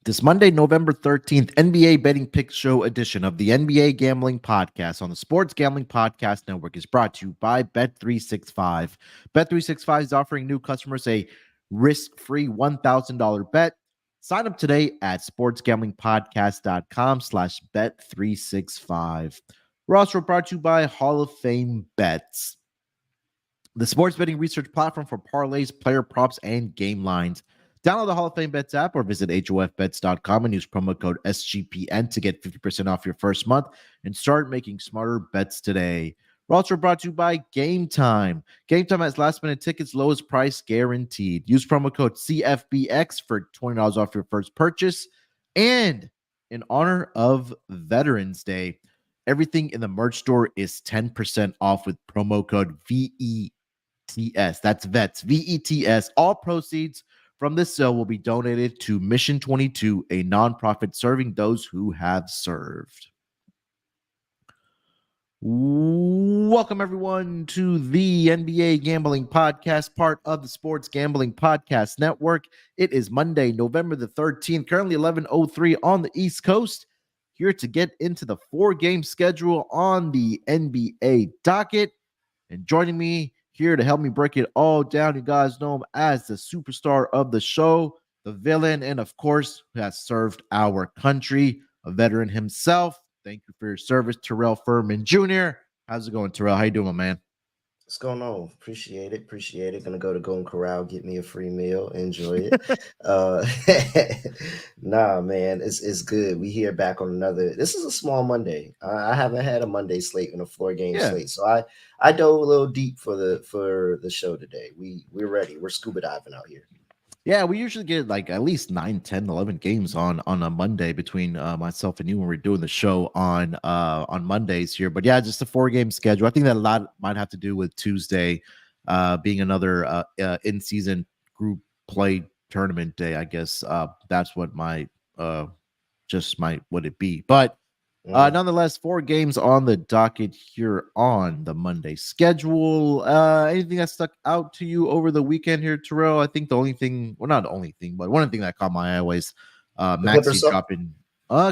This Monday, November 13th, NBA Betting Pick Show edition of the NBA Gambling Podcast on the Sports Gambling Podcast Network is brought to you by Bet365. Bet365 is offering new customers a risk-free $1,000 bet. Sign up today at sportsgamblingpodcast.com/bet365. We're also brought to you by Hall of Fame Bets, the sports betting research platform for parlays, player props, and game lines. Download the Hall of Fame Bets app or visit HOFBets.com and use promo code SGPN to get 50% off your first month and start making smarter bets today. We're also brought to you by Game Time. Game Time has last-minute tickets, lowest price guaranteed. Use promo code CFBX for $20 off your first purchase. And in honor of Veterans Day, everything in the merch store is 10% off with promo code VETS. That's VETS, VETS. All proceeds from this sale will be donated to Mission 22, a nonprofit serving those who have served. Welcome, everyone, to the NBA Gambling Podcast, part of the Sports Gambling Podcast Network. It is Monday, November the 13th, currently 11:03 on the East Coast. Here to get into the four-game schedule on the NBA docket. And joining me here to help me break it all down, you guys know him as the superstar of the show, the villain, and of course, who has served our country, a veteran himself. Thank you for your service, Terrell Furman Jr. How's it going, Terrell? How you doing, my man? What's going on? Appreciate it. Appreciate it. Gonna go to Golden Corral, get me a free meal, enjoy it. uh Nah, man, it's good. We here back on another. This is a small Monday. I haven't had a Monday slate and a four game Yeah. slate. So I dove a little deep for the show today. We're ready. We're scuba diving out here. Yeah, we usually get like at least 9, 10, 11 games on a Monday between myself and you when we're doing the show on Mondays here. But yeah, just a four-game schedule. I think that a lot might have to do with Tuesday being another in-season group play tournament day. I guess that's what might would it be. But nonetheless, four games on the docket here on the Monday schedule. Anything that stuck out to you over the weekend here, Terrell? I think the only thing, well, not the only thing, but one thing that caught my eye was Maxi dropping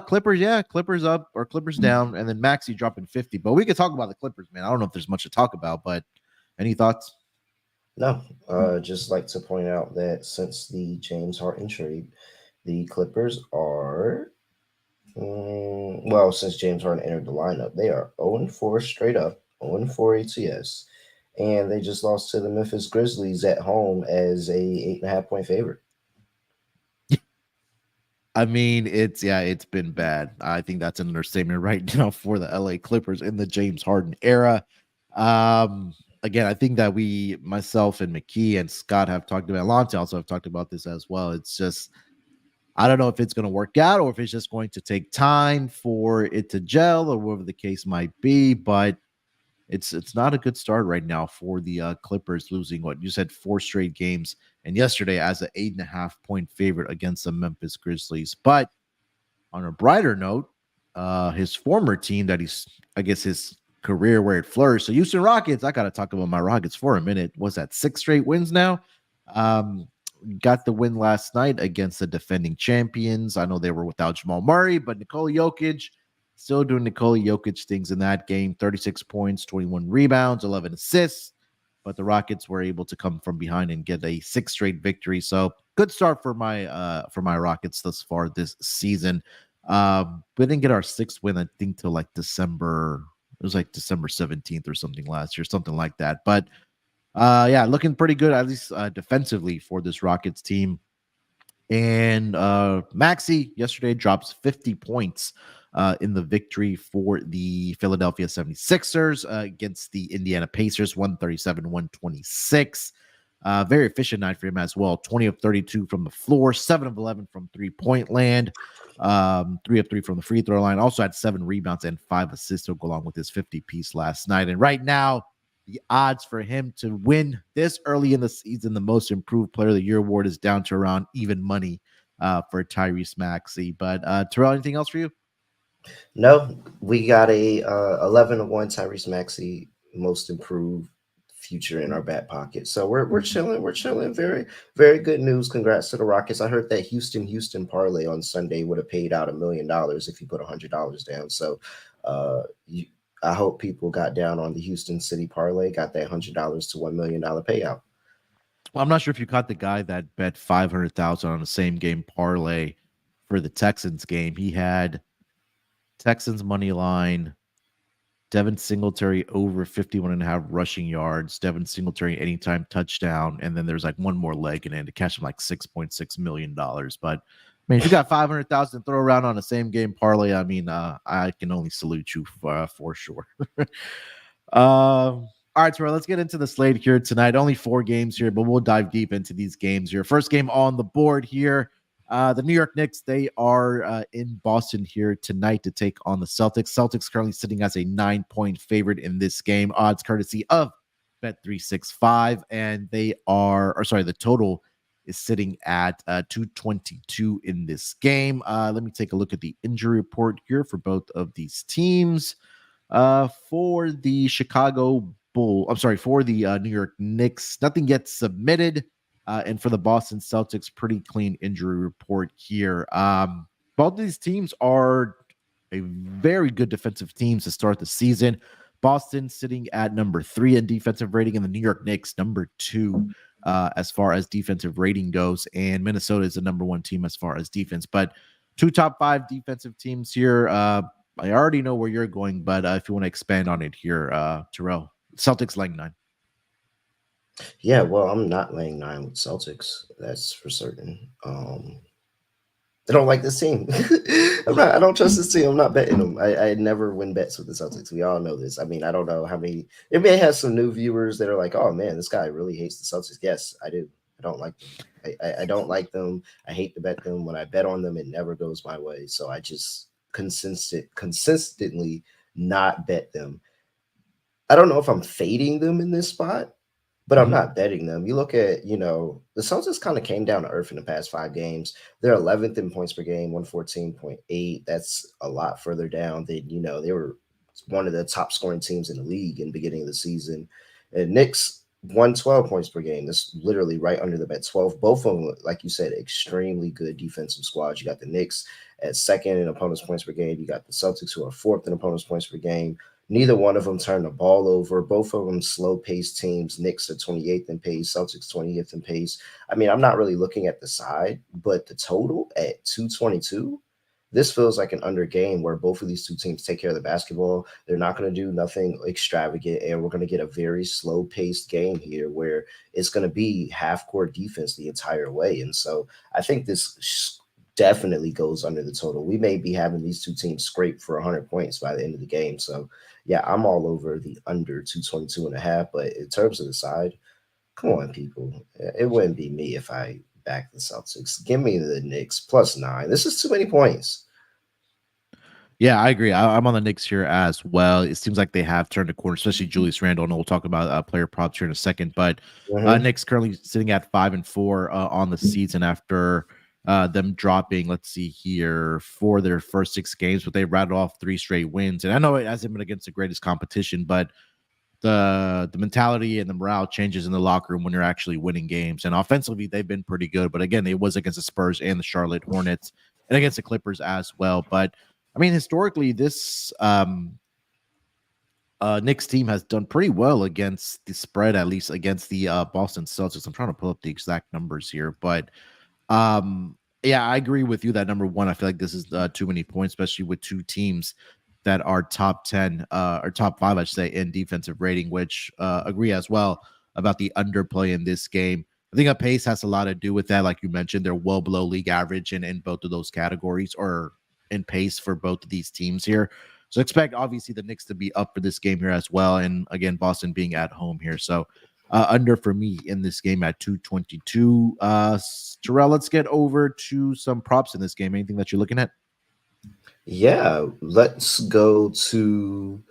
Clippers, Clippers up or Clippers down, and then Maxi dropping 50. But we could talk about the Clippers, man. I don't know if there's much to talk about, but any thoughts? No, just like to point out that since the James Harden trade, the Clippers are well, since James Harden entered the lineup, they are 0-4 straight up, 0-4 ATS, and they just lost to the Memphis Grizzlies at home as a 8.5 point favorite. I mean, it's been bad. I think that's an understatement right now for the LA Clippers in the James Harden era. Again, I think that myself and McKee and Scott have talked about, Lonte also have talked about this as well. It's just, I don't know if it's going to work out or if it's just going to take time for it to gel or whatever the case might be. But it's not a good start right now for the Clippers, losing what you said, 4 straight games, and yesterday as an 8.5-point favorite against the Memphis Grizzlies. But on a brighter note, his former team that I guess his career where it flourished. So Houston Rockets, I got to talk about my Rockets for a minute. Was that 6 straight wins now? Got the win last night against the defending champions. I know they were without Jamal Murray, but Nikola Jokic still doing Nikola Jokic things in that game. 36 points, 21 rebounds, 11 assists. But the Rockets were able to come from behind and get a 6 straight victory. So good start for my Rockets thus far this season. We didn't get our 6th win, I think, till like December. It was like December 17th or something last year, something like that. But yeah, looking pretty good, at least defensively for this Rockets team. And Maxi yesterday drops 50 points in the victory for the Philadelphia 76ers against the Indiana Pacers, 137-126. Very efficient night for him as well. 20 of 32 from the floor, 7 of 11 from three-point land, 3 of 3 from the free throw line. Also had 7 rebounds and 5 assists to go along with his 50-piece last night. And right now, the odds for him to win this early in the season, the Most Improved Player of the Year award, is down to around even money for Tyrese Maxey. But Terrell, anything else for you? No, we got a 11-1 Tyrese Maxey Most Improved future in our back pocket. So we're chilling. We're chilling. Very, very good news. Congrats to the Rockets. I heard that Houston parlay on Sunday would have paid out $1 million if you put $100 down. So you, I hope people got down on the Houston City parlay, got that $100 to $1 million payout. Well, I'm not sure if you caught the guy that bet 500,000 on the same game parlay for the Texans game. He had Texans money line, Devin Singletary over 51.5 rushing yards, Devin Singletary anytime touchdown, and then there's like one more leg in it to catch him like $6.6 million. But I mean, if you got 500,000 to throw around on the same game parlay, I mean, I can only salute you for sure. All right, Terrell, let's get into the slate here tonight. Only 4 games here, but we'll dive deep into these games here. First game on the board here. The New York Knicks, they are in Boston here tonight to take on the Celtics. Celtics currently sitting as a 9-point favorite in this game. Odds courtesy of Bet365. And the total is sitting at 222 in this game. Let me take a look at the injury report here for both of these teams. For the for the New York Knicks, nothing gets submitted. And for the Boston Celtics, pretty clean injury report here. Both of these teams are a very good defensive teams to start the season. Boston sitting at number 3 in defensive rating, and the New York Knicks number 2 as far as defensive rating goes. And Minnesota is the number 1 team as far as defense. But 2 top 5 defensive teams here. I already know where you're going, but if you want to expand on it here, Terrell, Celtics laying 9. Yeah, well, I'm not laying 9 with Celtics. That's for certain. I don't like this team. I don't trust this team. I'm not betting them. I never win bets with the Celtics. We all know this. I mean, I don't know how many. It may have some new viewers that are like, "Oh man, this guy really hates the Celtics." Yes, I do. I don't like them. I don't like them. I hate to bet them. When I bet on them, it never goes my way. So I just consistently not bet them. I don't know if I'm fading them in this spot, but I'm not betting them. You look at, the Celtics kind of came down to earth in the past 5 games. They're 11th in points per game, 114.8. That's a lot further down than, they were one of the top scoring teams in the league in the beginning of the season. And Knicks 112 points per game. That's literally right under the bet 12. Both of them, like you said, extremely good defensive squads. You got the Knicks at 2nd in opponents' points per game. You got the Celtics who are 4th in opponents' points per game. Neither one of them turned the ball over. Both of them slow-paced teams. Knicks are 28th in pace, Celtics 20th in pace. I mean, I'm not really looking at the side, but the total at 222, this feels like an under game where both of these two teams take care of the basketball. They're not going to do nothing extravagant, and we're going to get a very slow-paced game here where it's going to be half-court defense the entire way. And so I think this definitely goes under the total. We may be having these two teams scrape for 100 points by the end of the game. So yeah, I'm all over the under 222.5. But in terms of the side, come on, people. It wouldn't be me if I back the Celtics. Give me the Knicks +9. This is too many points. Yeah, I agree. I'm on the Knicks here as well. It seems like they have turned a corner, especially Julius Randle. And we'll talk about player props here in a second. But Knicks currently sitting at 5-4 on the season after them dropping, let's see here, for their first 6 games, but they rattled off 3 straight wins. And I know it hasn't been against the greatest competition, but the mentality and the morale changes in the locker room when you're actually winning games. And offensively, they've been pretty good. But again, it was against the Spurs and the Charlotte Hornets and against the Clippers as well. But I mean, historically, this Knicks team has done pretty well against the spread, at least against the Boston Celtics. I'm trying to pull up the exact numbers here, but yeah, I agree with you that number 1, I feel like this is too many points, especially with 2 teams that are top 10 or top 5, I should say, in defensive rating, which agree as well about the underplay in this game. I think a pace has a lot to do with that. Like you mentioned, they're well below league average in both of those categories, or in pace for both of these teams here. So expect obviously the Knicks to be up for this game here as well. And again, Boston being at home here. So under for me in this game at 222. Terrell, let's get over to some props in this game. Anything that you're looking at? Yeah, let's go to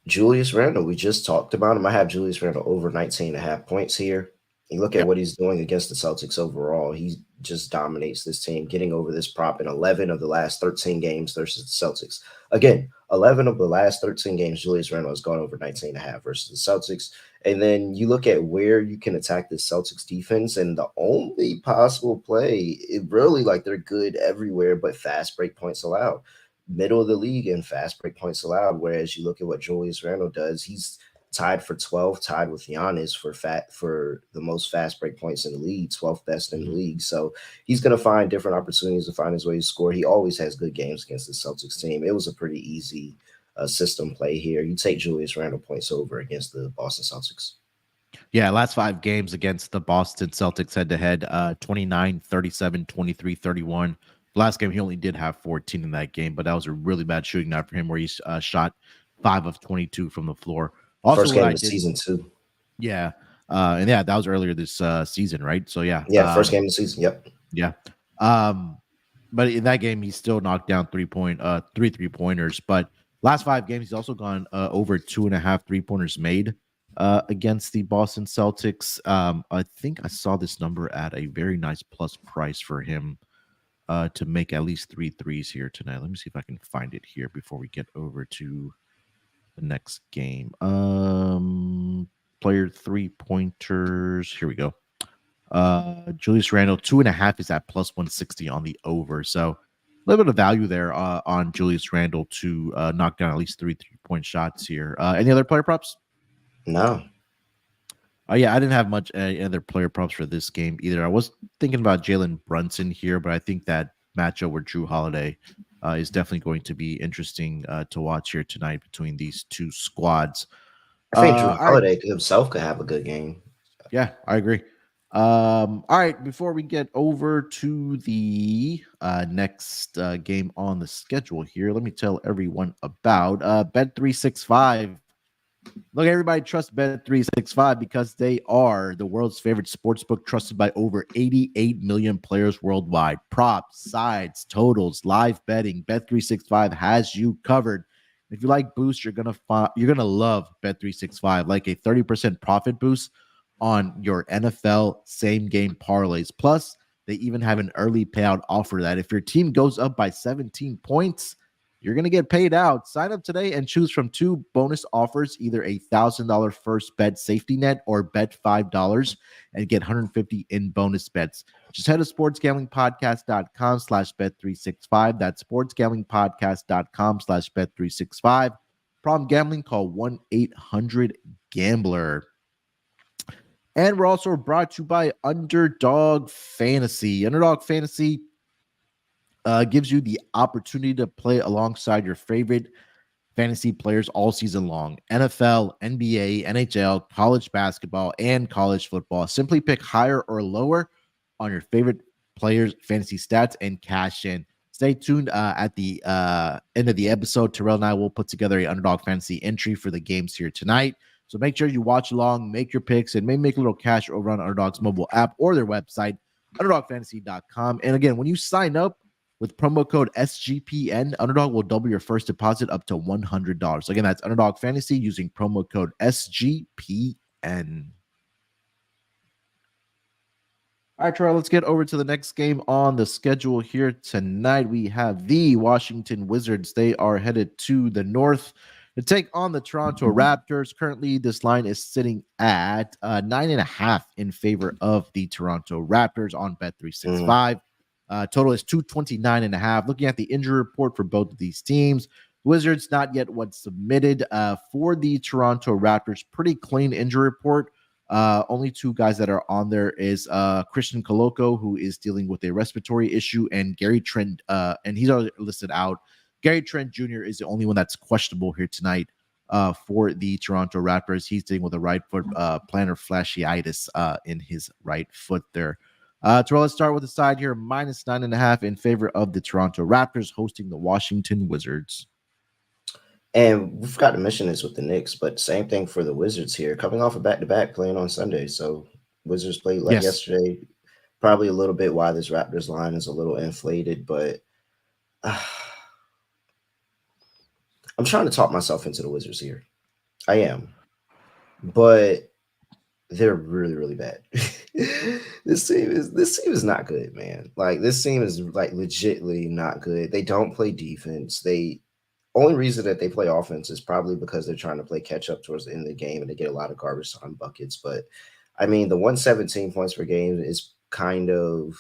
Julius Randle. We just talked about him. I have Julius Randle over 19.5 points here. You look at what he's doing against the Celtics overall. He just dominates this team, getting over this prop in 11 of the last 13 games versus the Celtics. Again, 11 of the last 13 games, Julius Randle has gone over 19 and a half versus the Celtics. And then you look at where you can attack the Celtics defense, and the only possible play, it really like they're good everywhere, but fast break points allowed. Middle of the league in fast break points allowed. Whereas you look at what Julius Randle does, he's tied for 12, tied with Giannis for the most fast break points in the league, 12th best in the Mhm. league. So he's going to find different opportunities to find his way to score. He always has good games against the Celtics team. It was a pretty easy system play here. You take Julius Randle points over against the Boston Celtics. Yeah, last 5 games against the Boston Celtics head to head, 29, 37, 23, 31. Last game, he only did have 14 in that game, but that was a really bad shooting night for him where he shot 5 of 22 from the floor. Also, First what game I of the did, season too. yeah, and yeah, that was earlier this season, right? So yeah, Yeah, first game of the season. Yep. yeah. Um, but in that game, he still knocked down 3 3 pointers. But last 5 games, he's also gone over 2.5 3 pointers made against the Boston Celtics. I think I saw this number at a very nice plus price for him to make at least 3 threes here tonight. Let me see if I can find it here before we get over to the next game. Player 3 pointers. Here we go. Julius Randle 2.5 is at plus 160 on the over. So a little bit of value there on Julius Randle to knock down at least 3 3 point shots here. Any other player props? No. Yeah, I didn't have much other player props for this game either. I was thinking about Jalen Brunson here, but I think that matchup with Drew Holiday is definitely going to be interesting to watch here tonight between these two squads. I think Drew All right. Holiday himself could have a good game. Yeah, I agree. All right, before we get over to the next game on the schedule here, let me tell everyone about Bet365. Look, everybody trusts Bet365 because they are the world's favorite sportsbook, trusted by over 88 million players worldwide. Props, sides, totals, live betting. Bet365 has you covered. If you like boosts, you're gonna love Bet365, like a 30% profit boost on your NFL same game parlays. Plus, they even have an early payout offer that if your team goes up by 17 points, you're going to get paid out. Sign up today and choose from 2 bonus offers, either a $1,000 first bet safety net or bet $5 and get 150 in bonus bets. Just head to sportsgamblingpodcast.com/bet365. That's sportsgamblingpodcast.com/bet365. Problem gambling, call 1-800-GAMBLER. And we're also brought to you by Underdog Fantasy. Underdog Fantasy gives you the opportunity to play alongside your favorite fantasy players all season long. NFL, NBA, NHL, college basketball, and college football. Simply pick higher or lower on your favorite players' fantasy stats and cash in. Stay tuned at the end of the episode. Terrell and I will put together a Underdog Fantasy entry for the games here tonight. So make sure you watch along, make your picks, and maybe make a little cash over on Underdog's mobile app or their website, underdogfantasy.com. And again, when you sign up with promo code SGPN, Underdog will double your first deposit up to $100. Again, that's Underdog Fantasy using promo code SGPN. All right, Terrell, let's get over to the next game on the schedule here tonight. We have the Washington Wizards. They are headed to the north to take on the Toronto Raptors. Currently, this line is sitting at 9.5 in favor of the Toronto Raptors on Bet365. Total is 229.5. Looking at the injury report for both of these teams, Wizards not yet what's submitted for the Toronto Raptors. Pretty clean injury report. Only 2 guys that are on there is Christian Coloco, who is dealing with a respiratory issue, and Gary Trent, and he's already listed out. Gary Trent Jr. is the only one that's questionable here tonight for the Toronto Raptors. He's dealing with a right foot plantar fasciitis in his right foot there. Terrell, let's start with the side here. Minus 9.5 in favor of the Toronto Raptors hosting the Washington Wizards. And we forgot to mention this with the Knicks, but same thing for the Wizards here, coming off a back-to-back playing on Sunday. So Wizards played like yesterday. Probably a little bit why this Raptors line is a little inflated, but I'm trying to talk myself into the Wizards here. I am. But they're really, really bad. This team is not good, man. Like, this team is like legitimately not good. They don't play defense. They only reason that they play offense is probably because they're trying to play catch up towards the end of the game and they get a lot of garbage time buckets. But I mean, the 117 points per game is kind of,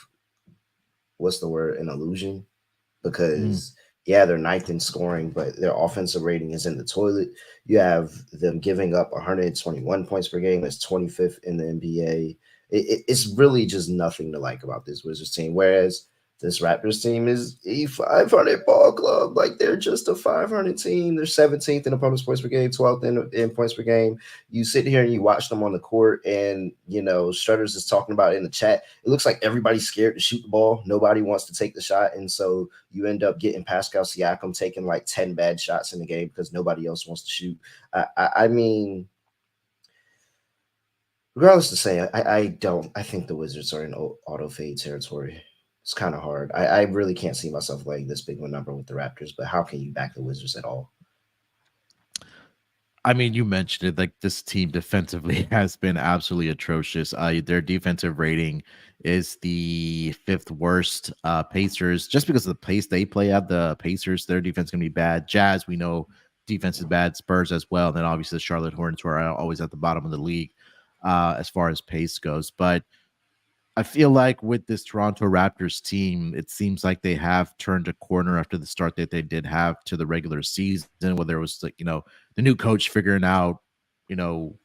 what's the word, an illusion, Mm. because yeah, they're ninth in scoring, but their offensive rating is in the toilet. You have them giving up 121 points per game. That's 25th in the NBA. It's really just nothing to like about this Wizards team. Whereas this Raptors team is a 500 ball club. Like they're just a 500 team. They're 17th in opponent's points per game, 12th in points per game. You sit here and you watch them on the court, and Strutters is talking about it in the chat. It looks like everybody's scared to shoot the ball. Nobody wants to take the shot, and so you end up getting Pascal Siakam taking like 10 bad shots in the game because nobody else wants to shoot. I mean, regardless to say, I think the Wizards are in auto fade territory. It's kind of hard. I really can't see myself laying this big of a number with the Raptors, but how can you back the Wizards at all? I mean, you mentioned it. Like this team defensively has been absolutely atrocious. Their defensive rating is the fifth worst. Pacers, just because of the pace they play at, the Pacers, their defense is gonna be bad. Jazz, we know defense is bad. Spurs as well. And then obviously the Charlotte Hornets, who are always at the bottom of the league as far as pace goes. But I feel like with this Toronto Raptors team, it seems like they have turned a corner after the start that they did have to the regular season, whether it was like, the new coach figuring out, you know,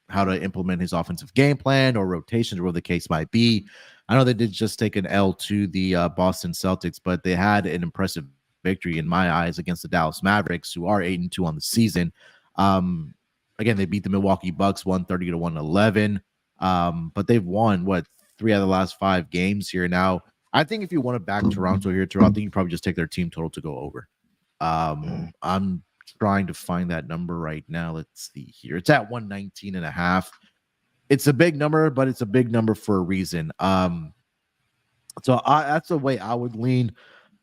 how to implement his offensive game plan or rotations or whatever the case might be. I know they did just take an L to the Boston Celtics, but they had an impressive victory in my eyes against the Dallas Mavericks, who are 8-2 on the season. Um, Again, they beat the Milwaukee Bucks 130 to 111. But they've won what, three out of the last five games here now. I think if you want to back Toronto here, Toronto, I think you probably just take their team total to go over. Mm. I'm trying to find that number right now. Let's see here. It's at 119 and a half. It's a big number, but it's a big number for a reason. That's the way I would lean,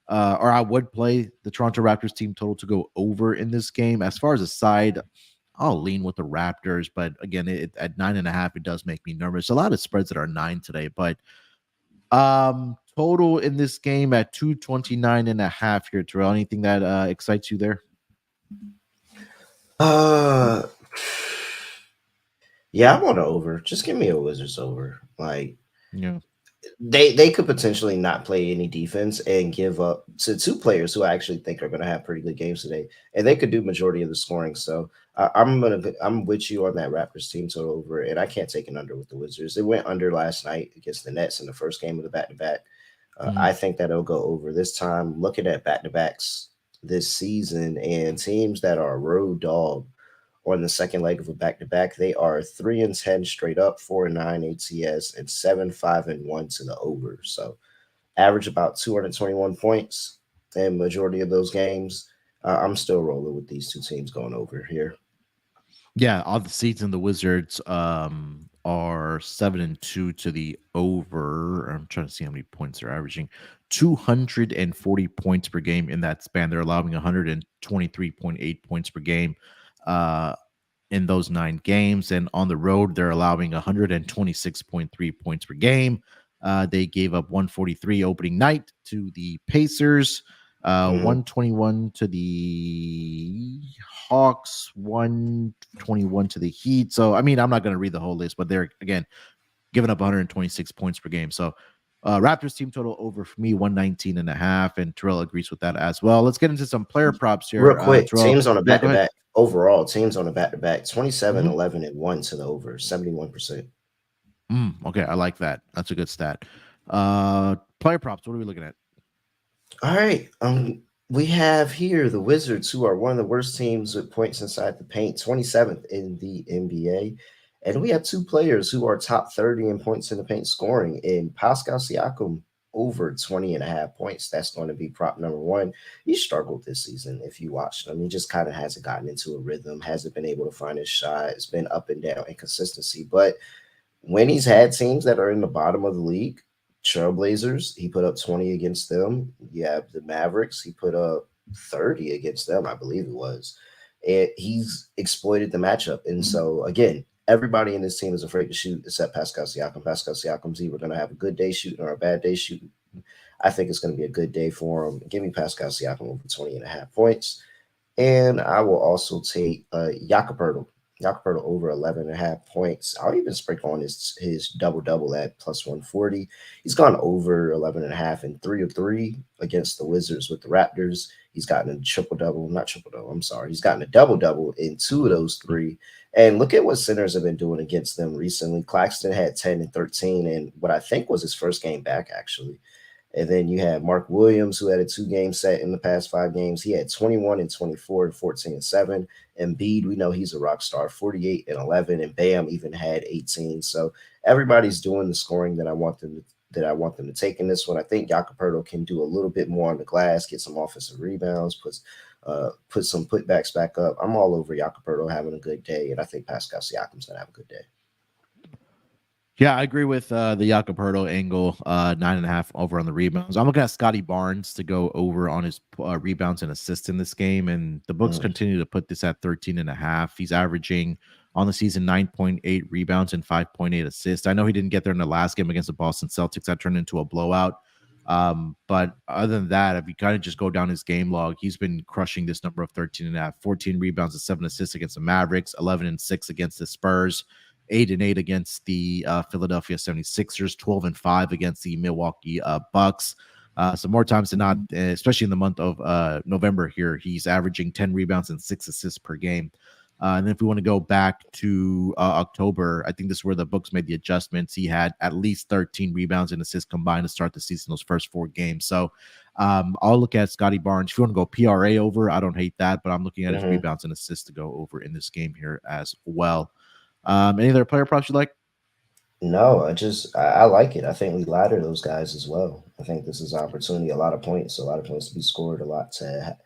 or I would play the Toronto Raptors team total to go over in this game. As far as a side, I'll lean with the Raptors, but again, at 9.5, it does make me nervous. A lot of spreads that are 9 today, but total in this game at 229.5 here, Terrell. Anything that excites you there? Uh, yeah, I want to over. Just give me a Wizards over. Like Yeah. they could potentially not play any defense and give up to two players who I actually think are going to have pretty good games today, and they could do majority of the scoring. So I'm with you on that Raptors team total over, and I can't take an under with the Wizards. It went under last night against the Nets in the first game of the back to back. Mm. I think that it'll go over this time. Looking at back to backs this season and teams that are road dog on the second leg of a back to back, they are 3-10 straight up, 4-9 ATS, and 7-5-1 to the over. So average about 221 points in majority of those games. I'm still rolling with these two teams going over here. Yeah, all the season the Wizards are 7-2 to the over. I'm trying to see how many points they're averaging. 240 points per game in that span. They're allowing 123.8 points per game in those 9 games. And on the road, they're allowing 126.3 points per game. They gave up 143 opening night to the Pacers. Mm-hmm. 121 to the Hawks, 121 to the Heat. So, I mean, I'm not going to read the whole list, but they're, again, giving up 126 points per game. So, Raptors team total over for me, 119.5. And Terrell agrees with that as well. Let's get into some player props Real here. quick, Terrell, teams on a yeah, back go to ahead. back overall, teams on a back to back 27, Mhm. 11, and 1 to the over, 71%. Okay, I like that. That's a good stat. Player props, what are we looking at? All right. We have here the Wizards, who are one of the worst teams with points inside the paint, 27th in the NBA. And we have two players who are top 30 in points in the paint scoring in Pascal Siakam over 20.5 points. That's going to be prop number one. He struggled this season if you watched him. He just kind of hasn't gotten into a rhythm, hasn't been able to find his shot. It's been up and down inconsistency. But when he's had teams that are in the bottom of the league, Trailblazers, he put up 20 against them. You have the Mavericks, he put up 30 against them, I believe it was. And he's exploited the matchup. And so, again, everybody in this team is afraid to shoot except Pascal Siakam. Pascal Siakam's either going to have a good day shooting or a bad day shooting. I think it's going to be a good day for him. Give me Pascal Siakam over 20.5 points. And I will also take Jakob over 11.5 points. I'll even sprinkle on his double double at plus 140. He's gone over 11.5 and 3 of 3 against the Wizards with the Raptors. He's gotten a triple double, not triple double. I'm sorry. He's gotten a double double in 2 of those 3. And look at what centers have been doing against them recently. Claxton had 10 and 13, and what I think was his first game back actually. And then you had Mark Williams, who had a 2 game set in the past 5 games. He had 21 and 24 and 14 and 7. And Embiid, we know he's a rock star, 48 and 11. And Bam even had 18. So everybody's doing the scoring that I want them to take in this one. I think Jakob can do a little bit more on the glass, get some offensive rebounds, put some putbacks back up. I'm all over Jakob having a good day, and I think Pascal Siakam's gonna have a good day. Yeah, I agree with the Jakob angle, 9.5 over on the rebounds. I'm looking at Scotty Barnes to go over on his rebounds and assists in this game, and the books continue to put this at 13.5. He's averaging on the season 9.8 rebounds and 5.8 assists. I know he didn't get there in the last game against the Boston Celtics. That turned into a blowout. But other than that, if you kind of just go down his game log, he's been crushing this number of 13.5, 14 rebounds and 7 assists against the Mavericks, 11 and 6 against the Spurs, 8 and 8 against the Philadelphia 76ers, 12 and 5 against the Milwaukee Bucks. So more times than not, especially in the month of November here, he's averaging 10 rebounds and 6 assists per game. And then if we want to go back to October, I think this is where the books made the adjustments. He had at least 13 rebounds and assists combined to start the season, those first 4 games. So I'll look at Scotty Barnes. If you want to go PRA over, I don't hate that, but I'm looking at his rebounds and assists to go over in this game here as well. Any other player props you like? No, I like it. I think we ladder those guys as well. I think this is an opportunity, a lot of points to be scored, a lot to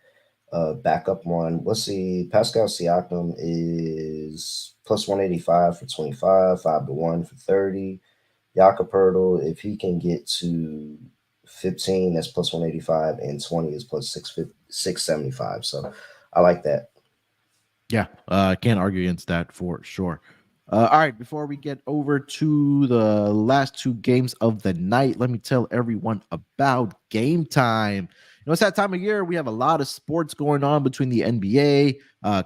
back up on. Let's see, Pascal Siakam is plus 185 for 25, 5-1 for 30. Jakob if he can get to 15, that's plus 185, and 20 is plus 675. So I like that. Yeah, can't argue against that for sure. All right, before we get over to the last 2 games of the night, let me tell everyone about Game Time. You know, it's that time of year. We have a lot of sports going on between the NBA,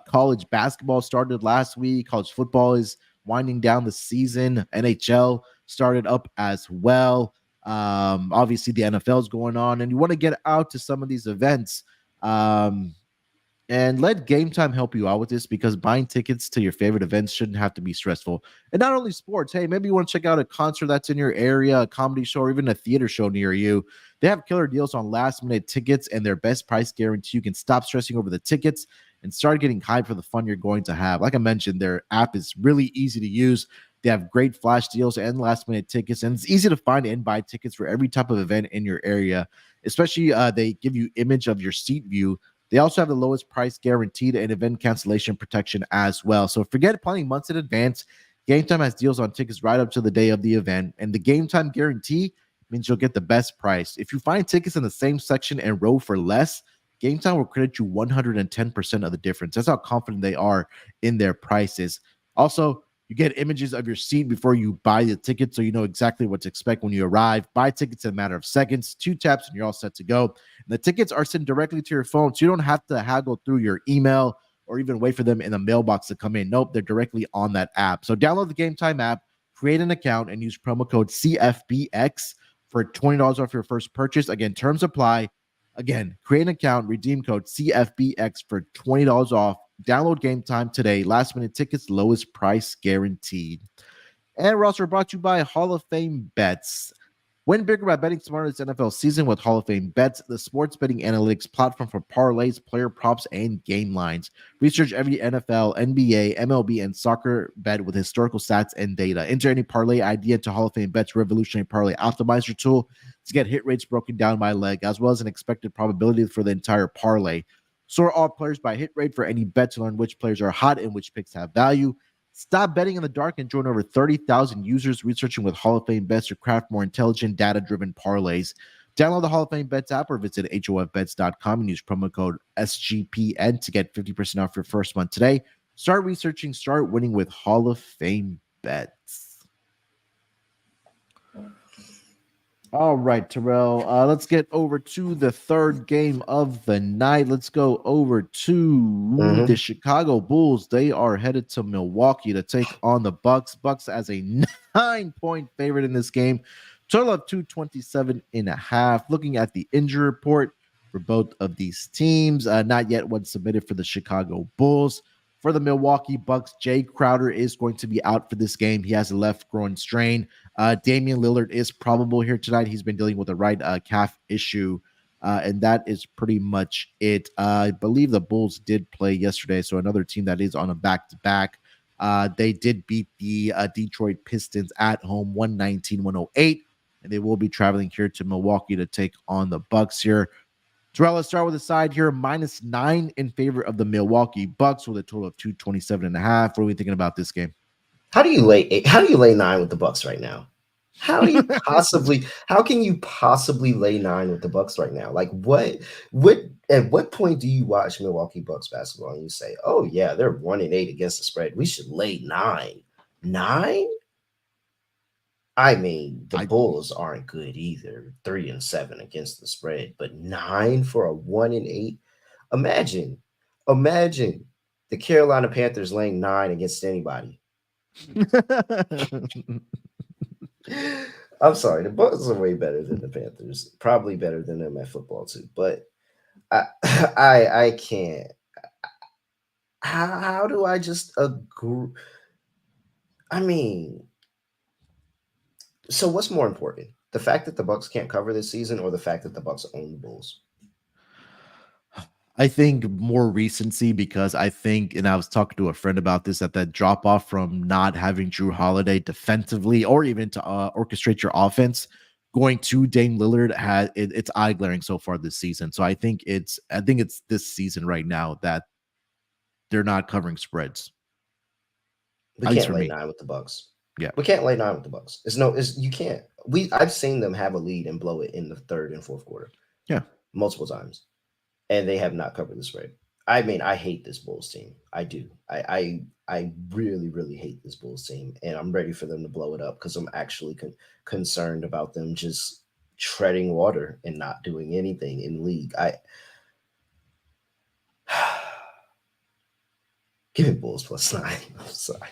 college basketball started last week. College football is winding down the season. NHL started up as well. Obviously, the NFL is going on, and you want to get out to some of these events. And let Game Time help you out with this, because buying tickets to your favorite events shouldn't have to be stressful. And not only sports, hey, maybe you want to check out a concert that's in your area, a comedy show, or even a theater show near you. They have killer deals on last-minute tickets and their best price guarantee. You can stop stressing over the tickets and start getting hyped for the fun you're going to have. Like I mentioned, their app is really easy to use. They have great flash deals and last-minute tickets, and it's easy to find and buy tickets for every type of event in your area. Especially, they give you image of your seat view. They also have the lowest price guaranteed and event cancellation protection as well. So forget planning months in advance. Game Time has deals on tickets right up to the day of the event. And the Game Time guarantee means you'll get the best price. If you find tickets in the same section and row for less, Game Time will credit you 110% of the difference. That's how confident they are in their prices. Also, you get images of your seat before you buy the ticket, so you know exactly what to expect when you arrive. Buy tickets in a matter of seconds, 2 taps, and you're all set to go. And the tickets are sent directly to your phone, so you don't have to haggle through your email or even wait for them in the mailbox to come in. Nope, they're directly on that app. So download the Game Time app, create an account, and use promo code CFBX for $20 off your first purchase. Again, terms apply. Again, create an account, redeem code CFBX for $20 off. Download Game Time today. Last minute tickets, lowest price guaranteed. And we're also brought to you by Hall of Fame Bets. Win bigger by betting smarter this NFL season with Hall of Fame Bets, the sports betting analytics platform for parlays, player props, and game lines. Research every NFL, NBA, MLB, and soccer bet with historical stats and data. Enter any parlay idea into Hall of Fame Bets revolutionary parlay optimizer tool to get hit rates broken down by leg, as well as an expected probability for the entire parlay. Sort all players by hit rate for any bet to learn which players are hot and which picks have value. Stop betting in the dark and join over 30,000 users researching with Hall of Fame Bets to craft more intelligent, data-driven parlays. Download the Hall of Fame Bets app or visit HOFBets.com and use promo code SGPN to get 50% off your first month today. Start researching, start winning with Hall of Fame Bets. All right, Terrell. Let's get over to the third game of the night. Let's go over to the Hmm. Chicago Bulls. They are headed to Milwaukee to take on the Bucks. Bucks as a 9-point favorite in this game. Total of 227 and a half. Looking at the injury report for both of these teams, not yet one submitted for the Chicago Bulls. For the Milwaukee Bucks, Jay Crowder is going to be out for this game. He has a left groin strain. Damian Lillard is probable here tonight. He's been dealing with a right calf issue, and that is pretty much it. I believe the Bulls did play yesterday, so another team that is on a back-to-back. They did beat the Detroit Pistons at home 119-108, and they will be traveling here to Milwaukee to take on the Bucks here. Terrell, let's start with the side here. -9 in favor of the Milwaukee Bucks with a total of 227 and a half. What are we thinking about this game? How do you lay 8? How do you lay 9 with the Bucks right now? How do you possibly? How can you possibly lay 9 with the Bucks right now? Like what? What? At what point do you watch Milwaukee Bucks basketball and you say, "Oh yeah, they're 1-8 against the spread. We should lay 9." 9? I mean, the I Bulls aren't good either. 3-7 against the spread, but 9 for a 1-8. Imagine, imagine the Carolina Panthers laying 9 against anybody. I'm sorry, the Bucks are way better than the Panthers. Probably better than them at football too. But I I can't. How do I just agree? I mean, so what's more important? The fact that the Bucks can't cover this season or the fact that the Bucks own the Bulls? I think more recency because I think, and I was talking to a friend about this, that drop off from not having Drew Holiday defensively or even to orchestrate your offense, going to Dame Lillard it's eye glaring so far this season. So I think it's this season right now that they're not covering spreads, We at least can't for lay me. 9 with the Bucks. Yeah, We can't lay 9 with the Bucks. It's no, it's you can't. I've seen them have a lead and blow it in the third and fourth quarter yeah. multiple times, and they have not covered the spread. I mean, I hate this Bulls team. I do. I really, really hate this Bulls team, and I'm ready for them to blow it up because I'm actually concerned about them just treading water and not doing anything in the league. I give me Bulls +9. I'm sorry.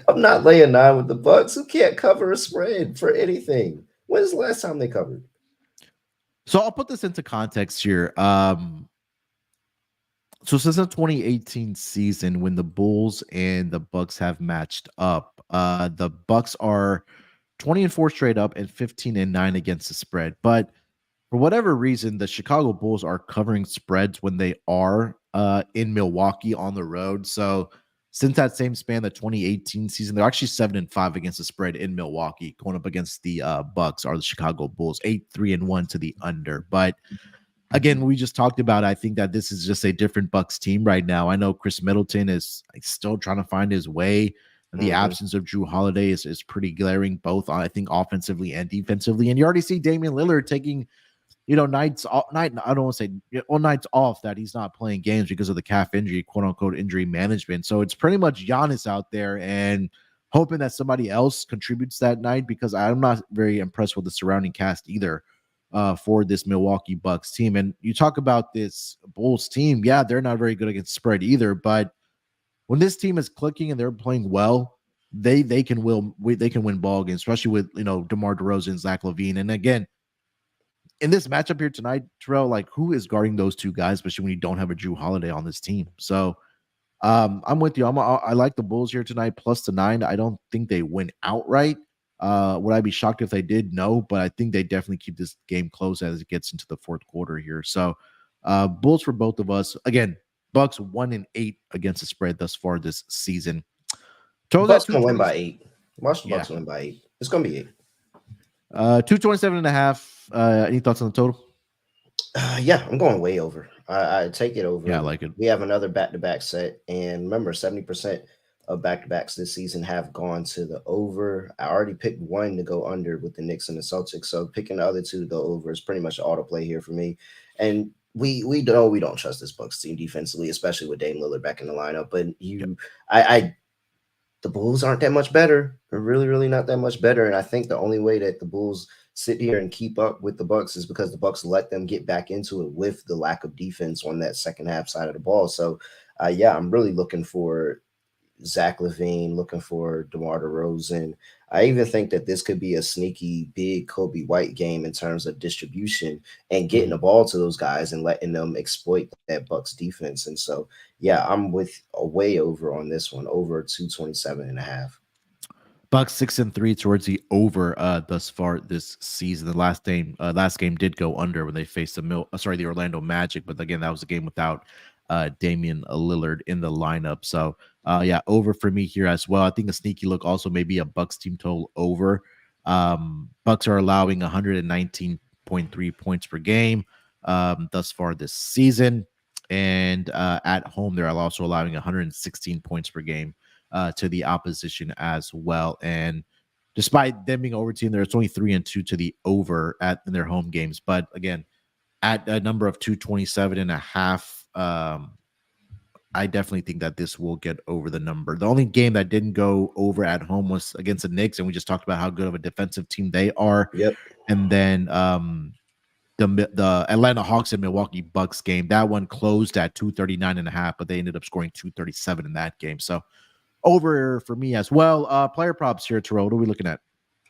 I'm not laying 9 with the Bucks, who can't cover a spread for anything. When's the last time they covered? So I'll put this into context here. So since the 2018 season, when the Bulls and the Bucks have matched up, the Bucks are 20-4 straight up and 15-9 against the spread. But for whatever reason, the Chicago Bulls are covering spreads when they are in Milwaukee on the road. So since that same span, the 2018 season, they're actually 7-5 against the spread in Milwaukee, going up against the Bucks or the Chicago Bulls, 8-3-1 to the under. But again, we just talked about, I think that this is just a different Bucks team right now. I know Chris Middleton is like, still trying to find his way. The Mm-hmm. absence of Drew Holiday is pretty glaring, both I think offensively and defensively. And you already see Damian Lillard taking, nights off, I don't want to say all nights off that he's not playing games because of the calf injury, quote unquote injury management. So it's pretty much Giannis out there and hoping that somebody else contributes that night because I'm not very impressed with the surrounding cast either for this Milwaukee Bucks team. And you talk about this Bulls team, yeah, they're not very good against spread either. But when this team is clicking and they're playing well, they can win ball games, especially with DeMar DeRozan, Zach LaVine, and again in this matchup here tonight, Terrell, like who is guarding those two guys, especially when you don't have a Drew Holiday on this team? So I'm with you. I like the Bulls here tonight, +9. I don't think they win outright. Would I be shocked if they did? No, but I think they definitely keep this game close as it gets into the fourth quarter here. So Bulls for both of us. Again, Bucks 1-8 against the spread thus far this season. Total at Bucks gonna win 220. by 8. Watch the Yeah. Bucks win by 8. It's gonna be 8. 227 and a half. Any thoughts on the total? Yeah, I'm going way over. I take it Yeah, I over. like it. We have another back-to-back set, and remember, 70% of back-to-backs this season have gone to the over. I already picked one to go under with the Knicks and the Celtics, so picking the other two to go over is pretty much auto play here for me. And we know we don't trust this Bucks team defensively, especially with Dame Lillard back in the lineup. But Yep. I the Bulls aren't that much better. They're really, really not that much better. And I think the only way that the Bulls sit here and keep up with the Bucks is because the Bucks let them get back into it with the lack of defense on that second half side of the ball. So, yeah, I'm really looking for Zach Levine, looking for DeMar DeRozan. I even think that this could be a sneaky big Kobe White game in terms of distribution and getting the Mhm. ball to those guys and letting them exploit that Bucks defense. And so, yeah, I'm with a way over on this one, over 227 and a half. Bucks 6-3 towards the over thus far this season. The last game did go under when they faced the Orlando Magic, but again that was a game without Damian Lillard in the lineup. So yeah, over for me here as well. I think a sneaky look also maybe a Bucks team total over. Bucks are allowing 119.3 points per game thus far this season, and at home they're also allowing 116 points per game to the opposition as well. And despite them being over team, there's only 3-2 to the over in their home games. But again, at a number of 227 and a half, I definitely think that this will get over the number. The only game that didn't go over at home was against the Knicks, and we just talked about how good of a defensive team they are. Yep. And then the Atlanta Hawks and Milwaukee Bucks game, that one closed at 239 and a half, but they ended up scoring 237 in that game. So over for me as well. Player props here, Terrell. What are we looking at?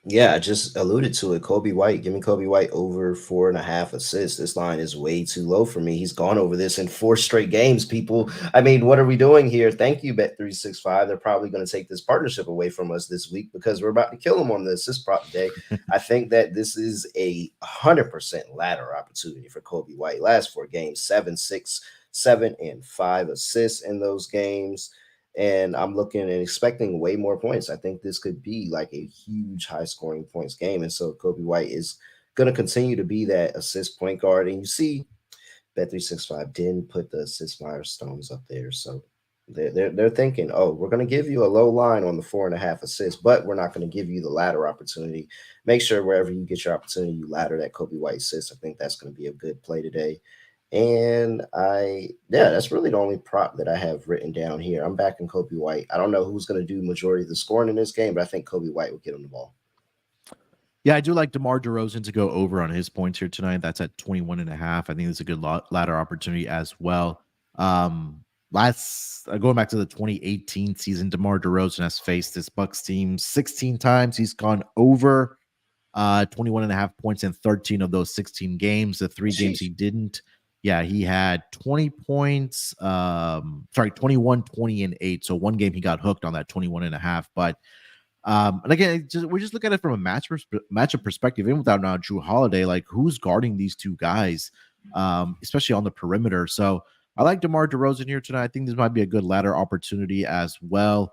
Yeah, I just alluded to it. Kobe White. Give me Kobe White over 4.5 assists. This line is way too low for me. He's gone over this in 4 straight games, people. I mean, what are we doing here? Thank you, Bet365. They're probably going to take this partnership away from us this week because we're about to kill them on the assist prop today. I think that this is a 100% ladder opportunity for Kobe White. Last 4 games, 7, 6, 7, and 5 assists in those games, and I'm looking and expecting way more points. I think this could be like a huge high scoring points game. And so Kobe White is going to continue to be that assist point guard. And you see, Bet365 didn't put the assist milestones up there. So they're thinking, oh, we're going to give you a low line on the 4.5 assists, but we're not going to give you the ladder opportunity. Make sure wherever you get your opportunity, you ladder that Kobe White assist. I think that's going to be a good play today. And yeah, that's really the only prop that I have written down here. I'm backing Kobe White. I don't know who's going to do majority of the scoring in this game, but I think Kobe White will get him the ball. Yeah, I do like DeMar DeRozan to go over on his points here tonight. That's at 21 and a half. I think it's a good ladder opportunity as well. Going back to the 2018 season, DeMar DeRozan has faced this Bucks team 16 times. He's gone over 21 and a half points in 13 of those 16 games. The 3 games he didn't, yeah, he had 20 points. 21, 20, and 8. So one game he got hooked on that 21 and a half. But and again, we just look at it from a matchup perspective, even without now Drew Holiday, like who's guarding these two guys, especially on the perimeter. So I like DeMar DeRozan here tonight. I think this might be a good ladder opportunity as well.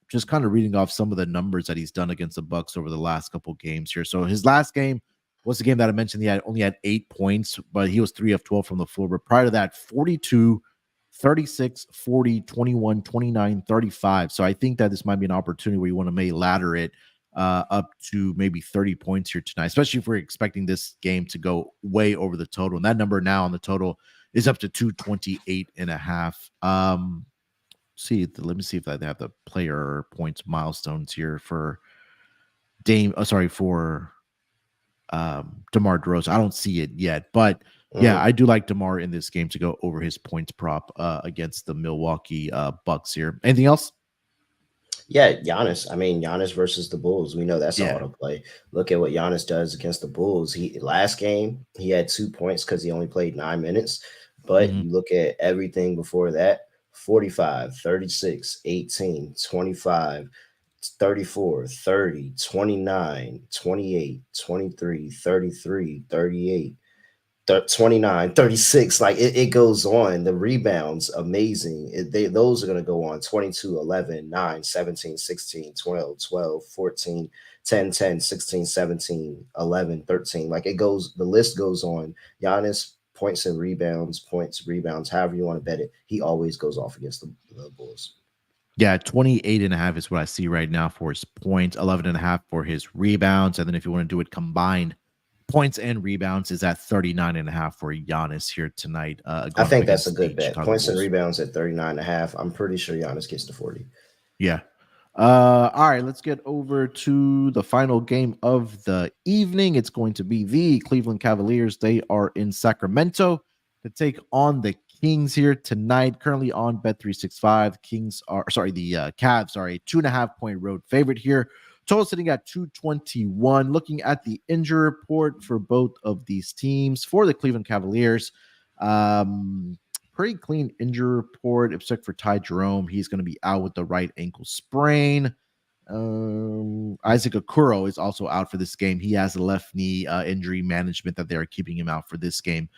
Just kind of reading off some of the numbers that he's done against the Bucks over the last couple games here. So his last game was the game that I mentioned. He only had 8 points, but he was 3 of 12 from the floor. But prior to that, 42, 36, 40, 21, 29, 35. So I think that this might be an opportunity where you want to maybe ladder it up to maybe 30 points here tonight, especially if we're expecting this game to go way over the total. And that number now on the total is up to 228 and a half. Let me see if I have the player points milestones here for for DeMar DeRozan. I don't see it yet, but yeah, I do like DeMar in this game to go over his points prop against the Milwaukee Bucks here. Anything else? Yeah, Giannis. I mean, Giannis versus the Bulls. We know that's an Yeah. auto play. Look at what Giannis does against the Bulls. He last game he had 2 points because he only played 9 minutes. But Mhm. you look at everything before that: 45, 36, 18, 25, 34, 30, 29, 28, 23, 33, 38. 29, 36. Like it goes on. The rebounds amazing. Those are going to go on 22, 11, 9, 17, 16, 12, 12, 14, 10, 10, 16, 17, 11, 13. Like it goes, the list goes on. Giannis points and rebounds, points, rebounds, however you want to bet it. He always goes off against the Bulls. Yeah, 28 and a half is what I see right now for his points, 11 and a half for his rebounds. And then if you want to do it combined, points and rebounds is at 39 and a half for Giannis here tonight. I Going up think that's a against good the bet. Chicago Points and Bulls. rebounds at 39 and a half. I'm pretty sure Giannis gets to 40. Yeah. All right, let's get over to the final game of the evening. It's going to be the Cleveland Cavaliers. They are in Sacramento to take on the Kings here tonight. Currently on Bet365, Kings are sorry, the Cavs are a 2.5 point road favorite here. Total sitting at 221. Looking at the injury report for both of these teams, for the Cleveland Cavaliers, pretty clean injury report, except for Ty Jerome. He's going to be out with the right ankle sprain. Isaac Okoro is also out for this game. He has a left knee injury management that they are keeping him out for this game.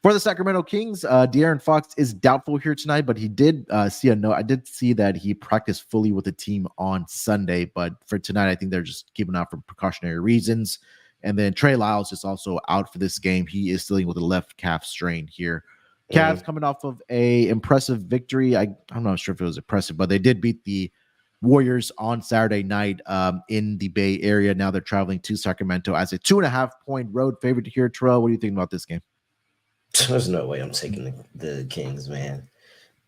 For the Sacramento Kings, De'Aaron Fox is doubtful here tonight, but he did see a note. I did see that he practiced fully with the team on Sunday, but for tonight, I think they're just keeping out for precautionary reasons. And then Trey Lyles is also out for this game. He is dealing with a left calf strain here. Cavs coming off of a impressive victory. I'm not sure if it was impressive, but they did beat the Warriors on Saturday night in the Bay Area. Now they're traveling to Sacramento as a 2.5 point road favorite here. Terrell, what do you think about this game? There's no way I'm taking the Kings, man.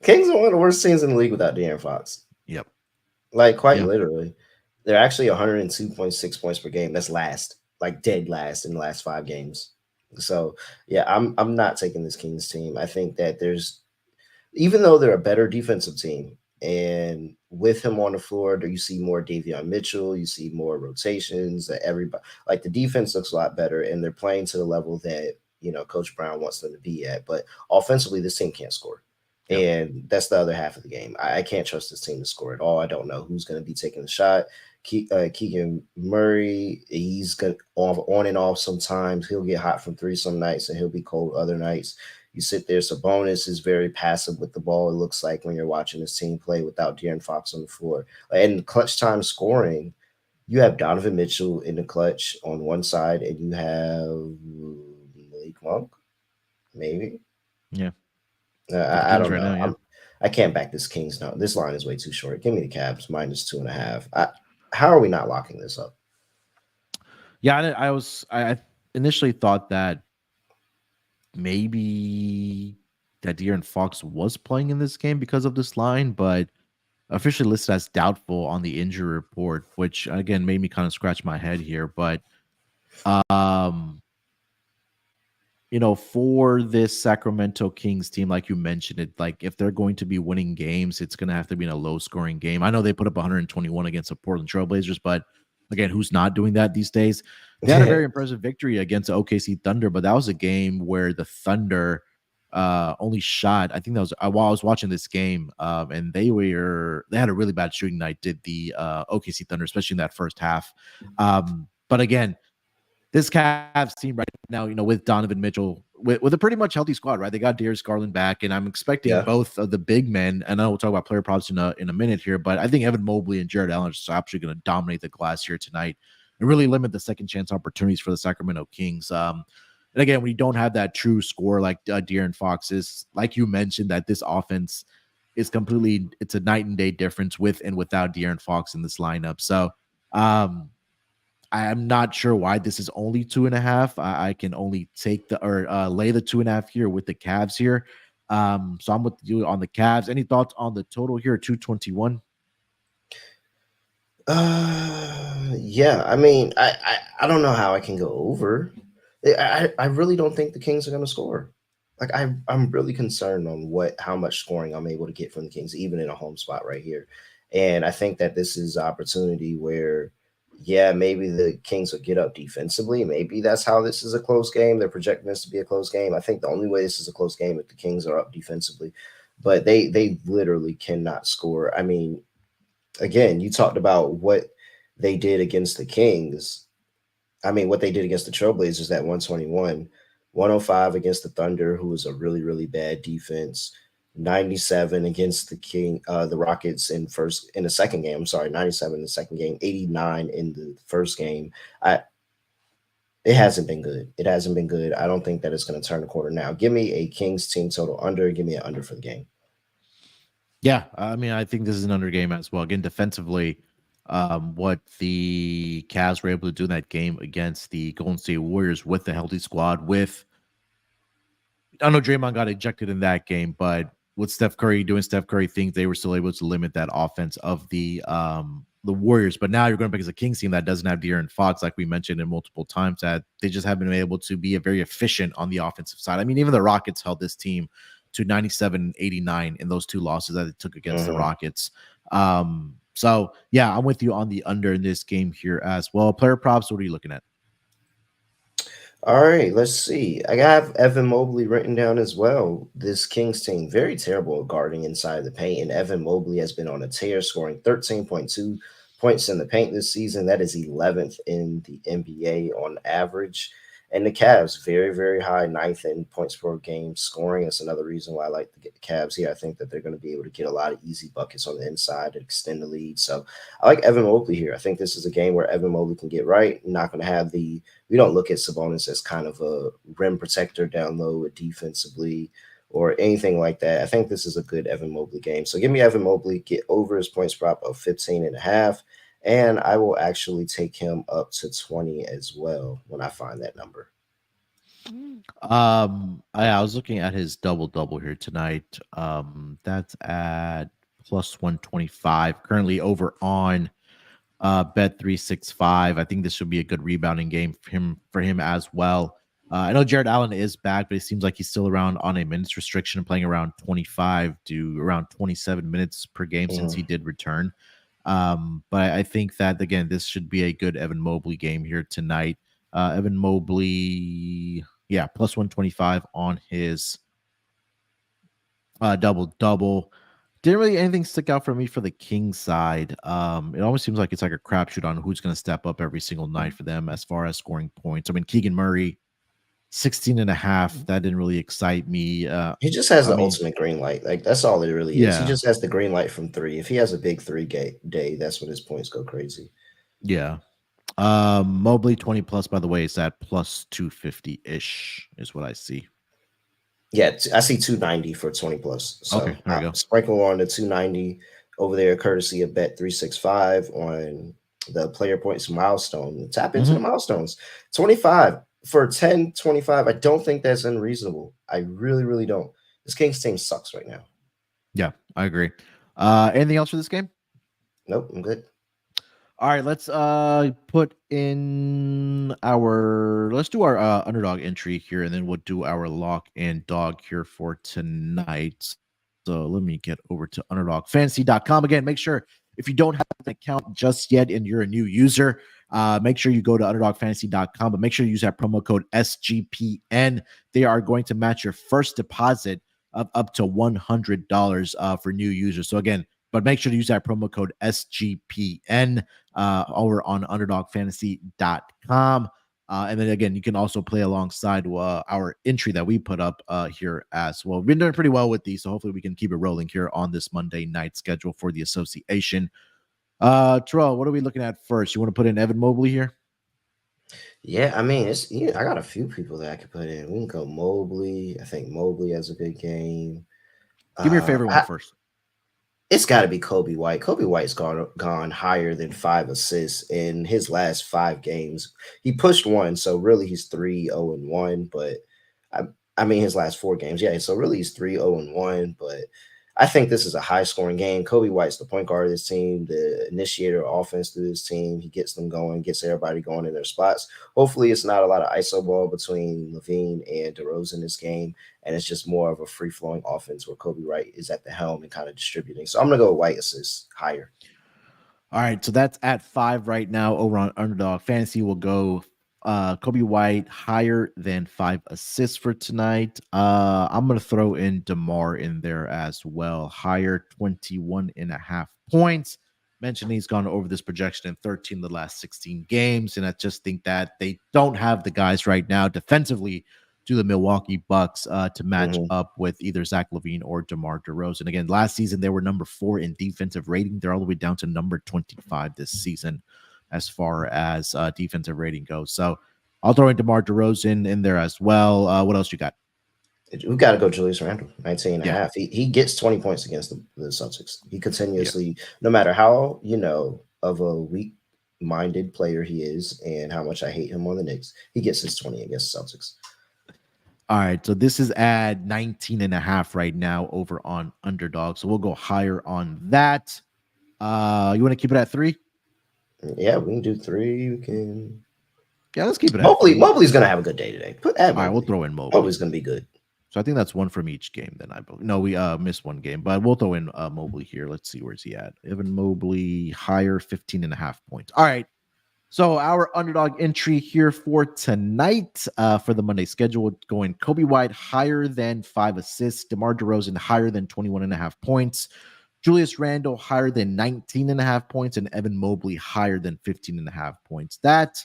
Kings are one of the worst teams in the league without De'Aaron Fox. Yep. Like, quite literally. They're actually 102.6 points per game. That's last, like dead last in the last 5 games. So, yeah, I'm not taking this Kings team. I think that even though they're a better defensive team, and with him on the floor, you see more Davion Mitchell, you see more rotations. That everybody, like, the defense looks a lot better, and they're playing to the level that Coach Brown wants them to be at. But offensively, this team can't score. Yep. And that's the other half of the game. I can't trust this team to score at all. I don't know who's going to be taking the shot. Keegan Murray, he's going on and off sometimes. He'll get hot from three some nights, and he'll be cold other nights. You sit there. Sabonis is very passive with the ball, it looks like, when you're watching this team play without De'Aaron Fox on the floor. And clutch time scoring, you have Donovan Mitchell in the clutch on one side, and you have Malik Monk, maybe. Yeah. I don't know. Now, I can't back this Kings. No, this line is way too short. Give me the Cavs -2.5. How are we not locking this up? Yeah, I initially thought that maybe that De'Aaron Fox was playing in this game because of this line, but officially listed as doubtful on the injury report, which again made me kind of scratch my head here. But um for this Sacramento Kings team, like you mentioned, it like if they're going to be winning games, it's going to have to be in a low scoring game. I know they put up 121 against the Portland Trailblazers, but again, who's not doing that these days? They had a very impressive victory against the OKC Thunder, but that was a game where the Thunder only shot, I think that was while I was watching this game, and they had a really bad shooting night, did the OKC Thunder, especially in that first half. But again, this Cavs team right now, with Donovan Mitchell, with a pretty much healthy squad, right? They got Darius Garland back, and I'm expecting both of the big men. And I know we'll talk about player props in a minute here, but I think Evan Mobley and Jared Allen are just absolutely going to dominate the glass here tonight and really limit the second chance opportunities for the Sacramento Kings. And again, when you don't have that true score like De'Aaron Fox is, like you mentioned, that this offense is it's a night and day difference with and without De'Aaron Fox in this lineup. So, I'm not sure why this is only 2.5. I can only take lay the 2.5 here with the Cavs here. So I'm with you on the Cavs. Any thoughts on the total here? 221. Yeah. I mean, I don't know how I can go over. I really don't think the Kings are going to score. Like, I'm really concerned on how much scoring I'm able to get from the Kings, even in a home spot right here. And I think that this is an opportunity where, yeah, maybe the Kings will get up defensively. Maybe that's how this is a close game. They're projecting this to be a close game. I think the only way this is a close game if the Kings are up defensively. But they literally cannot score. I mean, again, you talked about what they did against the Kings. I mean, what they did against the Trailblazers at 121, 105 against the Thunder, who was a really, really bad defense. 97 against the Rockets in the second game. I'm sorry, 97 in the second game, 89 in the first game. It hasn't been good. It hasn't been good. I don't think that it's going to turn the corner now. Give me a Kings team total under. Give me an under for the game. Yeah, I mean, I think this is an under game as well. Again, defensively, what the Cavs were able to do in that game against the Golden State Warriors with the healthy squad. I know Draymond got ejected in that game, but with Steph Curry doing Steph Curry things, they were still able to limit that offense of the Warriors. But now you're going to pick as a Kings team that doesn't have De'Aaron Fox, like we mentioned in multiple times, that they just haven't been able to be very efficient on the offensive side. I mean, even the Rockets held this team to 97-89 in those two losses that it took against the Mhm. Rockets. So yeah, I'm with you on the under in this game here as well. Player props, what are you looking at? All right, let's see. I have Evan Mobley written down as well. This Kings team, very terrible at guarding inside the paint, and Evan Mobley has been on a tear, scoring 13.2 points in the paint this season. That is 11th in the NBA on average. And the Cavs, very, very high, ninth in points per game scoring. That's another reason why I like to get the Cavs here. I think that they're going to be able to get a lot of easy buckets on the inside and extend the lead. So I like Evan Mobley here. I think this is a game where Evan Mobley can get right. Not going to have the we don't look at Sabonis as kind of a rim protector down low defensively or anything like that. I think this is a good Evan Mobley game. So give me Evan Mobley, get over his points prop of 15.5. And I will actually take him up to 20 as well when I find that number. I was looking at his double double here tonight. That's at plus 125. Currently over on bet 365. I think this should be a good rebounding game for him as well. I know Jared Allen is back, but it seems like he's still around on a minutes restriction, playing around 25 to around 27 minutes per game since Mhm. he did return. But I think that again, this should be a good Evan Mobley game here tonight. Evan Mobley, yeah, plus 125 on his double double. Didn't really anything stick out for me for the King side. It almost seems like it's like a crapshoot on who's going to step up every single night for them as far as scoring points. I mean, Keegan Murray, 16 and a half. That didn't really excite me. He just has I the mean, ultimate green light. Like that's all it really is. He yeah, just has the green light from three. If he has a big day, that's when his points go crazy. yeah. Mobley 20 plus, by the way, is at plus 250 ish, is what I see. Yeah, I see 290 for 20 plus. Okay, So there we I go. sprinkle on the 290 over there, courtesy of Bet 365 on the player points milestone. Tap into the Hmm. milestones. 25 for 10.25. I don't think that's unreasonable. I really, really don't. This Kings team sucks right now. Yeah, I agree. Anything else for this game? Nope, I'm good. All right, let's put in our let's do our underdog entry here, and then we'll do our lock and dog here for tonight. So let me get over to underdogfantasy.com again. Make sure if you don't have an account just yet and you're a new user, make sure you go to underdogfantasy.com, but make sure you use that promo code SGPN. They are going to match your first deposit of up to $100 for new users. So again, but make sure to use that promo code SGPN over on underdogfantasy.com. And then again, you can also play alongside our entry that we put up here as well. We've been doing pretty well with these, so hopefully we can keep it rolling here on this Monday night schedule for the association. Terrell, what are we looking at first? You want to put in Evan Mobley here? Yeah, I mean, I got a few people that I could put in. We can go Mobley. I think Mobley has a good game. Give me your favorite one I, first. It's got to be Kobe White. Kobe White's gone higher than 5 assists in his last 5 games. He pushed one, so really he's 3-0-1. But I, I mean his last 4 games, yeah. So really he's 3-0-1. But I think this is a high scoring game. Kobe White's the point guard of this team, the initiator of offense through this team. He gets them going, gets everybody going in their spots. Hopefully, it's not a lot of ISO ball between Levine and DeRozan in this game, and it's just more of a free flowing offense where Kobe White is at the helm and kind of distributing. So I'm gonna go with White assists higher. All right, so that's at 5 right now over on Underdog Fantasy. We'll go Kobe White higher than 5 assists for tonight. I'm gonna throw in DeMar in there as well, higher 21 and a half points. Mentioned he's gone over this projection in 13 of the last 16 games, and I just think that they don't have the guys right now defensively to the Milwaukee Bucks to match Mhm. up with either Zach LaVine or DeMar DeRozan. Again, last season they were number 4 in defensive rating. They're all the way down to number 25 this season as far as defensive rating goes. So I'll throw in DeMar DeRozan in there as well. What else you got? We got to go Julius Randle, 19 and a Yeah, half. He gets 20 points against the Celtics. He yeah. continuously, no matter how, of a weak minded player he is and how much I hate him on the Knicks, he gets his 20 against the Celtics. All right, so this is at 19 and a half right now over on Underdog. So we'll go higher on that. You want to keep it at 3? Yeah, we can do 3. We can. Yeah, let's keep it at 3. Mobley's gonna have a good day today. Put add All right, we'll Mobley. throw in Mobley. Mobley's gonna be good. So I think that's one from each game. Then I believe. No, we missed one game, but we'll throw in Mobley here. Let's see, where's he at? Evan Mobley higher 15 and a half points. All right. So our underdog entry here for tonight for the Monday schedule going Kobe White higher than 5 assists, DeMar DeRozan higher than 21 and a half points, Julius Randle higher than 19 and a half points, and Evan Mobley higher than 15 and a half points. That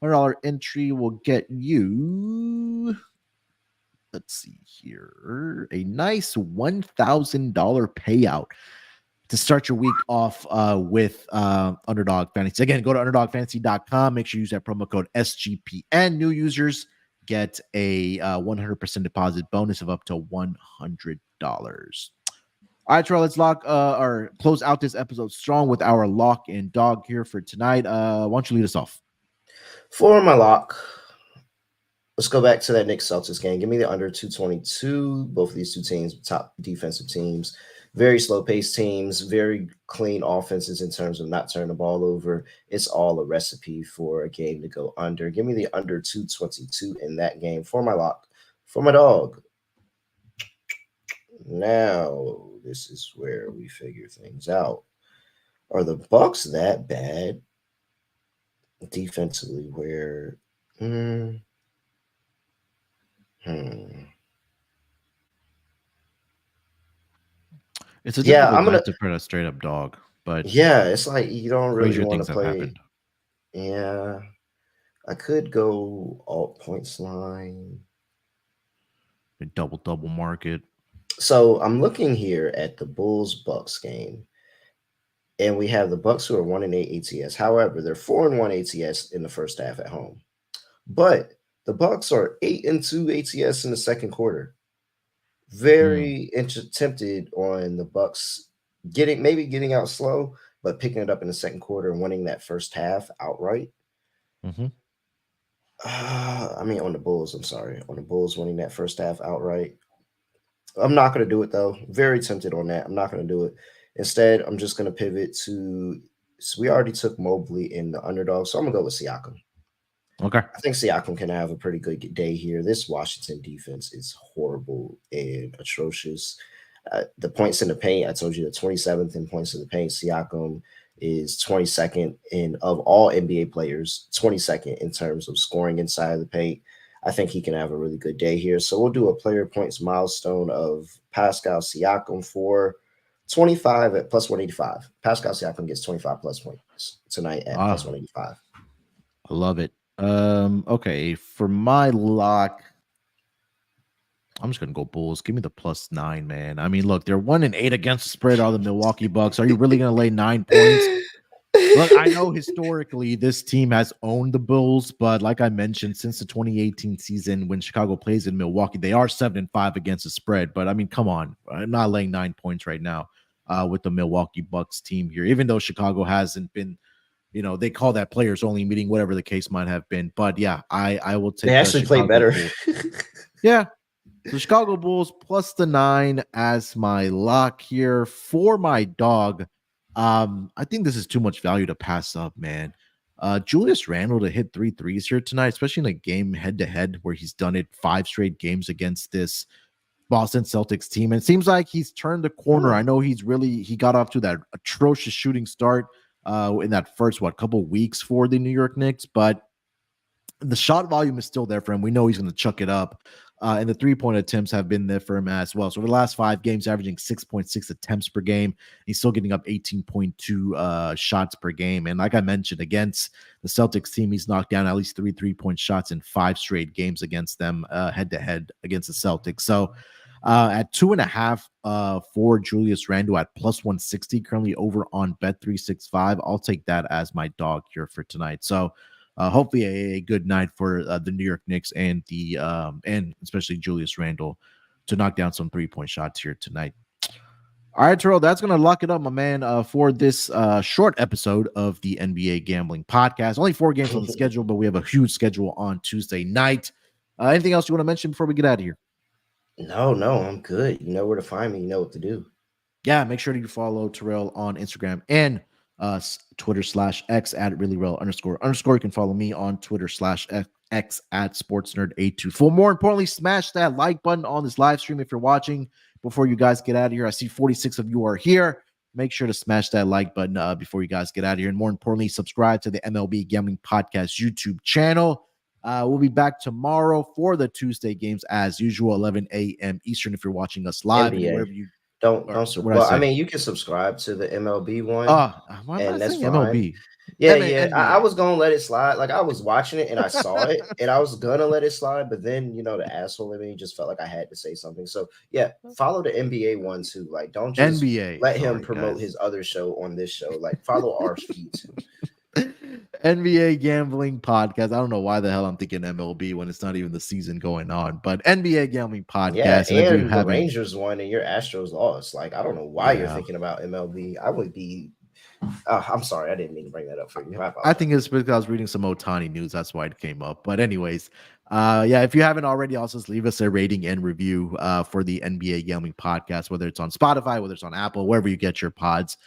$100 entry will get you, let's see here, a nice $1,000 payout to start your week off with Underdog Fantasy. Again, go to underdogfantasy.com. Make sure you use that promo code SGPN. New users get a 100% deposit bonus of up to $100. All right, Terrell, let's lock or close out this episode strong with our lock and dog here for tonight. Why don't you lead us off? For my lock, let's go back to that Knicks Celtics game. Give me the under 222. Both of these two teams, top defensive teams, very slow paced teams, very clean offenses in terms of not turning the ball over. It's all a recipe for a game to go under. Give me the under 222 in that game for my lock. For my dog. Now, this is where we figure things out. Are the Bucks that bad defensively where It's a difficult night to put a straight up dog, but yeah, it's like you don't really want to play. Happened. Yeah, I could go alt points line, a double market. So I'm looking here at the Bulls Bucks game, and we have the Bucks who are 1-8 ATS. However, they're 4-1 ATS in the first half at home, but the Bucks are 8-2 ATS in the second quarter. Very tempted on the Bucks getting out slow, but picking it up in the second quarter and winning that first half outright. I mean, on the Bulls, I'm sorry. On the Bulls winning that first half outright. I'm not going to do it, though. Very tempted on that. I'm not going to do it. Instead, I'm just going to pivot to – so we already took Mobley in the underdog, so I'm going to go with Siakam. Okay. I think Siakam can have a pretty good day here. This Washington defense is horrible and atrocious. The points in the paint, I told you, the 27th in points in the paint. Siakam is 22nd of all NBA players, 22nd in terms of scoring inside of the paint. I think he can have a really good day here. So we'll do a player points milestone of Pascal Siakam for 25 at plus 185. Pascal Siakam gets 25 plus points tonight at plus 185. I love it. Okay, for my lock, I'm just gonna go Bulls. Give me the +9, man. I mean, look, they're 1-8 against the spread. Are the Milwaukee Bucks? Are you really gonna lay 9 points? Look, I know historically this team has owned the Bulls, but like I mentioned, since the 2018 season when Chicago plays in Milwaukee, they are 7-5 against the spread. But I mean, come on, I'm not laying 9 points right now with the Milwaukee Bucks team here, even though Chicago hasn't been. You know, they call that players only meeting, whatever the case might have been. But yeah, I will take. They actually play better. Yeah. So Chicago Bulls plus the 9 as my lock here for my dog. I think this is too much value to pass up, man. Julius Randle to hit 3 threes here tonight, especially in a game head to head where he's done it 5 straight games against this Boston Celtics team. And it seems like he's turned the corner. I know he got off to that atrocious shooting start in that first couple weeks for the New York Knicks, but the shot volume is still there for him. We know he's going to chuck it up, and the 3-point attempts have been there for him as well. So over the last 5 games, averaging 6.6 attempts per game, he's still getting up 18.2 shots per game. And like I mentioned, against the Celtics team, he's knocked down at least 3 3-point shots in 5 straight games against them, head to head against the Celtics. So at 2.5 for Julius Randle at plus 160, currently over on Bet365. I'll take that as my dog here for tonight. So hopefully a good night for the New York Knicks and and especially Julius Randle to knock down some 3-point shots here tonight. All right, Terrell, that's going to lock it up, my man, for this short episode of the NBA Gambling Podcast. Only 4 games on the schedule, but we have a huge schedule on Tuesday night. Anything else you want to mention before we get out of here? No, I'm good. You know where to find me. You know what to do. Yeah, make sure that you follow Terrell on Instagram and Twitter /X at really real __. You can follow me on Twitter /X at sportsnerd824. More importantly, smash that like button on this live stream if you're watching before you guys get out of here. I see 46 of you are here. Make sure to smash that like button before you guys get out of here. And more importantly, subscribe to the MLB Gambling Podcast YouTube channel. We'll be back tomorrow for the Tuesday games as usual, 11 a.m. Eastern if you're watching us live and NBA. wherever you Well, I mean, you can subscribe to the MLB one, why am I and that's saying fine. MLB? Yeah, NBA. I was gonna let it slide. Like I was watching it and I saw it, and I was gonna let it slide, but then the asshole in me just felt like I had to say something. So yeah, follow the NBA one too. Like, don't just NBA. let him promote his other show on this show. Like, follow our feed too. NBA Gambling Podcast. I don't know why the hell I'm thinking MLB when it's not even the season going on, but NBA Gambling Podcast. Yeah, and if you the haven't, Rangers won and your Astros lost. Like, I don't know why you're thinking about MLB. I would be. I'm sorry, I didn't mean to bring that up for you. I think it's because I was reading some Ohtani news. That's why it came up. But anyways, yeah, if you haven't already, also just leave us a rating and review for the NBA Gambling Podcast, whether it's on Spotify, whether it's on Apple, wherever you get your pods.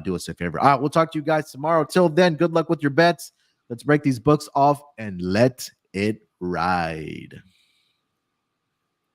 Do us a favor. All right, we'll talk to you guys tomorrow. Till then, good luck with your bets. Let's break these books off and let it ride.